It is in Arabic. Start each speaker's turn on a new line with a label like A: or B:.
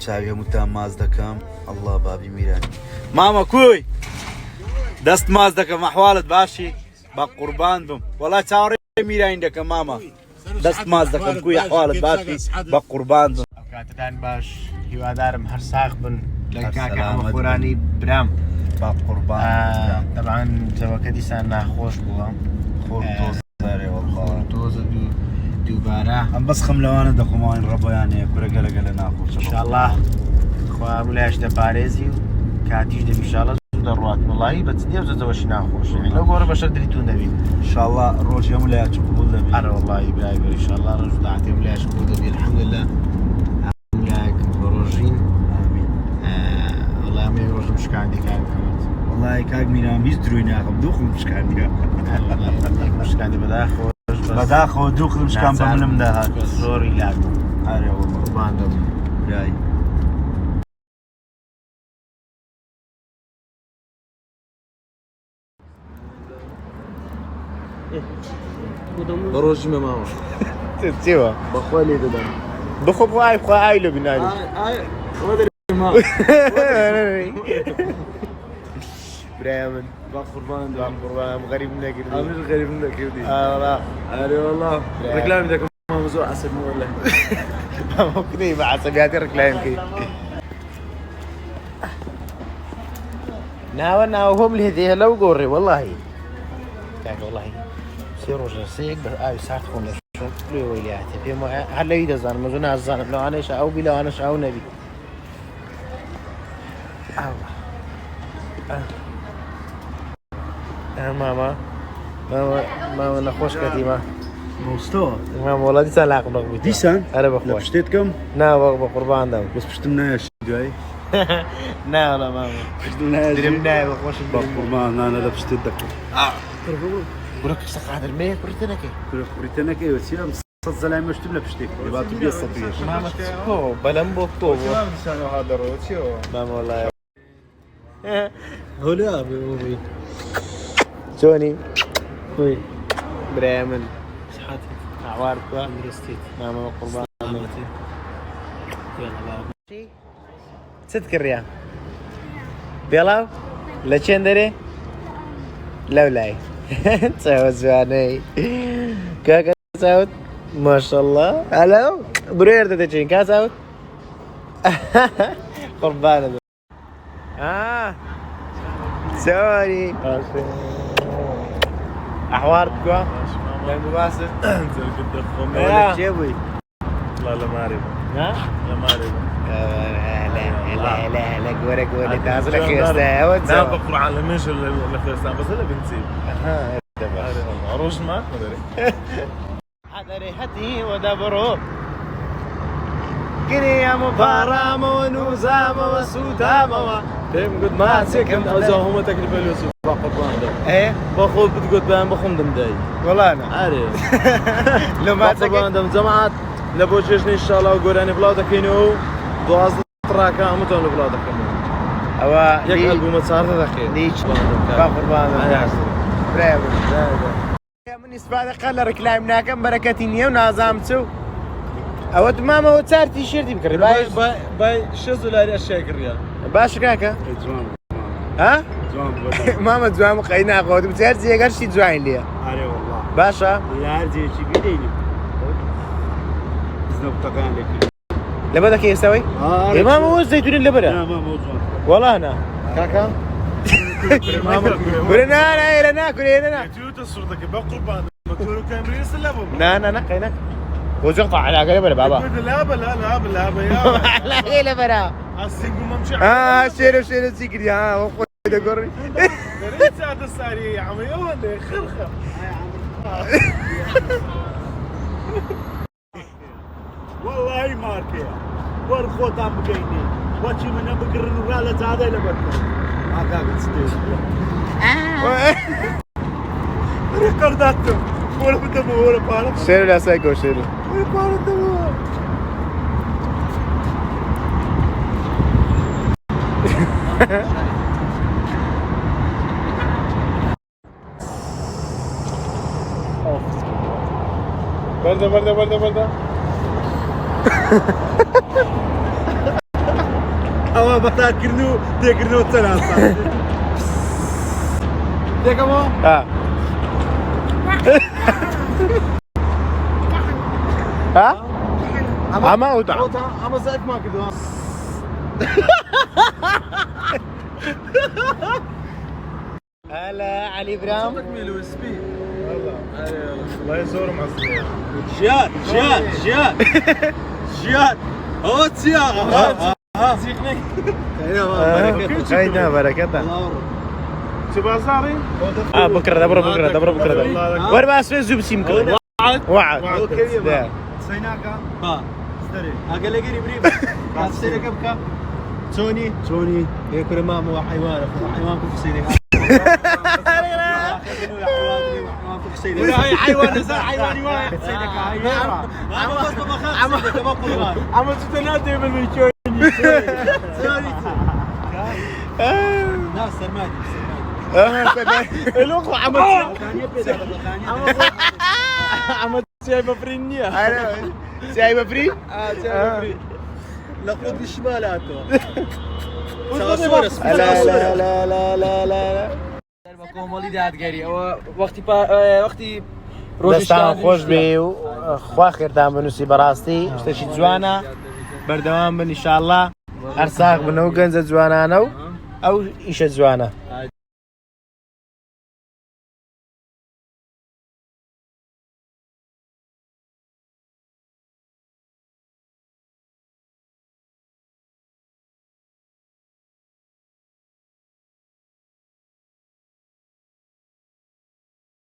A: چاوی هەمووتان ماز دەکەم ئەڵڵا بابی میرانی مامە کوی دەست ماز دەکەم ئەحواڵت باشی بە قوربان بم وەڵا چاوەڕێ میرانی دەکەم مامە دەست ماز دەکەم کوی ئەحواڵت باشی بە قوربان بم
B: کاتتان باش هیوادارم هەر ساغ بن لە کاکە ئەمە خۆرانی برام
A: با قوربان
B: طبعا جەوەکە دیسان ناخۆش بووە
A: خۆر تۆزەرێ وەڵڵا
B: تۆزە دووبارە
A: ئەم بەس خەم لەوانە دەخۆمەوەین ڕەبۆیانەیە کورەگەلەگەلە ناخۆش
B: ئینشاءالله خوا مولایش دەپارێزی و کاتیش دەبی ئینشاءالله زوو دەڕوات وەڵایی بە چ دێوزەوەشی ناخۆش لەو گۆڕە بەشەر دریتون دەبین
A: ئینشاءالله ڕۆژی هەموو لایەک قبوڵ دەبێت
B: ئەرە وەڵایی برای بەر ئینشاءالله ڕۆژ داعەتی مولایش قبوڵ دەبی الحەمدولله مولایەک ڕۆژین وەڵای ئەمێ ڕۆژم شکاندی کار بکەمت
A: وەڵای کاک میران هیچ دروی ناکەم دوو خڵم شکاندیە
B: شکاندی بەداخۆ
A: بەداخەوە دوو خڵم شکان بە منم داهات
B: زۆری لاگم
A: ئارێ وەڵڵا
B: قوربان دەبم
A: برای
C: ڕۆژی مەماوە
B: چێوە
C: بەخوا لێ دەدەم
B: بخۆ بخوای خوای لە بینایی برای من
C: با قوربان
B: دوام قوربانم غەریب نەگیردی
C: ئەمیر غەریبم نەکردی
B: ئاوەڵا
C: ئەرێ وەڵڵا ڕێکلامی دەکەم مامە زۆر عەسەبی وەڵڵای
B: ئەمە کنەی بە عەسەبیاتی ڕێکلامیمکەی ناوە هۆم لێ دێ لەو گۆڕێ وەڵڵاهی کاکە وەڵڵاهی سێ ڕۆژە سەیەک بە ئاوی سارد خۆم لە شۆ لێوەی لاتێ پێم هەر لەوی دەزانم مەزۆ نازانم لەوانەیەش ئەو بی لەوانەش ئەو نەبی مامە نەخۆش کەتیمە
A: مۆستەوە
B: مام وەڵا دیسان لاقم ڕەقبوویت
A: دیسان
B: ئەرە
A: لە
B: بەخۆش
A: پشتێت کەم
B: ناوەق بە قوربان دەم
A: بەس پشتم نایەشی دوایی
B: ناوەڵا مامە
A: پشتم نایەشی
B: درم نایە بەخۆشم
A: بە قوربان نانە لە پشتێت دەکەم
B: گورە کەسە قادر مەیە پڕتە نەکەی
A: کورە کوڕیتە نەکەیوە چیام سەد زەلای مەشتم لە پشتێک دەبات و بێ سەد پێش
B: مامە تۆ بەلەم بۆ تۆ بۆ
C: دیسانەوە دەڕۆ چیەوە
B: مامە وەڵایە
C: هەولێ ئابێ بووی
B: چۆنی
C: خۆی
B: برای من
C: سحاتی
B: هاوار بکە
C: درستیت
B: مامە قوربان
C: ئامەتی
B: چت کڕیا بێڵاو لە چێن دەرێ لەو لای چاوە جوانەی کاکە چاوت ماشەڵڵا هەلو برێر دەدەچین کا چاوت قوربانە چۆنی ئەحوار بکە دەنگ باست چێ بووی
C: لە مارێ بوو
B: ها
C: لە مارێ بوو
B: لا گۆرە گۆرە تازە لە خێستایەوە
C: نا بە قورعان لە مێژە لە خێستان بەسە لە بنچی ڕۆژ مات مەدەرێ
B: حەدەرێ هەتی وەدەبڕۆ گریەم و پاڕامەوە نووزامەوە سوودامەوە
C: پێم گوت ماچێکم ئەوزا هەموو تەکلیفە لێ سوود با قوربان دەم بە خۆ بتگوت بەیان بخۆم دەمدای
B: وەڵانە
C: ئارێ
B: لە ماچەکە
C: قوربان دەم جەماعەت لە بۆ چێژنەی ئینشاڵڵا و گۆرانی بڵاو دەکەینەوە و دوازدە ڕاکە هەمووتان لە بڵاو دەکەمەوە
B: ئەوە
C: یەک ئەلبومە چاردە دەکەین
B: هیچ با قوربان من ئیسپادە قەل لە ڕێکلایم ناکەم بەرەکەتی نییە و نازام چوو ئەوە مامەوە چار تیشێرتی بکڕی
C: بای 6 دلاری ئەشیای کڕیا
B: باش کاکە ها مامە جوان و قەی ناخۆتم چار جێگەرشی جوین لێە
A: ئارێ وەڵڵا
B: باشە
A: لە هەرجێکی بیدەینی زنەوتەکان لێکرد
B: لەبە دەکەی ئێستاوەی مامەوە زەیتونین لەبەرە وەڵانە کاکە برە نانایە ناکورێنە
C: توتە سوردەکە بە قوربان مەتۆر کەمریس لە بۆ
B: نا قەینە وجه قطع علاقة لبرا بابا
C: لا
B: علاقة لبرا
C: السينجو ممشي
B: شيرو سيكري وخوي ده قري
C: دريت هذا الساري يا عمي ولا خرخه
A: والله ماركي ورخوت عم بقيني واتشي من بقر الرالة هذا لبركة ما قابل ستيج ريكورداتو ولا بدمو ولا بارا
B: شيرو لا سايكو شيرو
A: ولا بارا دمو
C: برده
A: ئەوە بەتاکردن و تێکردنەوە چەند تێکەوە
B: ها ئەمە ئەوتا
C: ئەمە زایفمان کردووە
B: هلا علي برام
C: تكملوا سبي والله زور مصري
A: ژیان ژیان ژیان ژیان ئەوە چییە
B: خەینا بەرەکەتە
C: شو بازاري؟
B: بكره بكره وين ما اسوي زوب سيم كله وعد
A: سەیناکە ستەرێ ئەگەلەگەری بری سێرەکە بکە چۆنی یەکورە مامەوە حیوانە حیوان بفسێنێک حيوان نزار حيواني واحد سيدك عم تتنادي بالميكوني ناس سرمادي
C: الوقت عم سايبه فرينيا
B: سايبه فري؟
A: سايبه فري لقود الشمالاته
B: لا
D: کۆمەڵی دادگەری ئەوە وەختی
B: دەستان خۆش بێ و خوا خێرتان بنووسی بەڕاستی شتێکی جوانە بەردەوام بن ئینشاءالله هەر ساغ بن و گەنجە جوانانە و ئەو ئیشە جوانە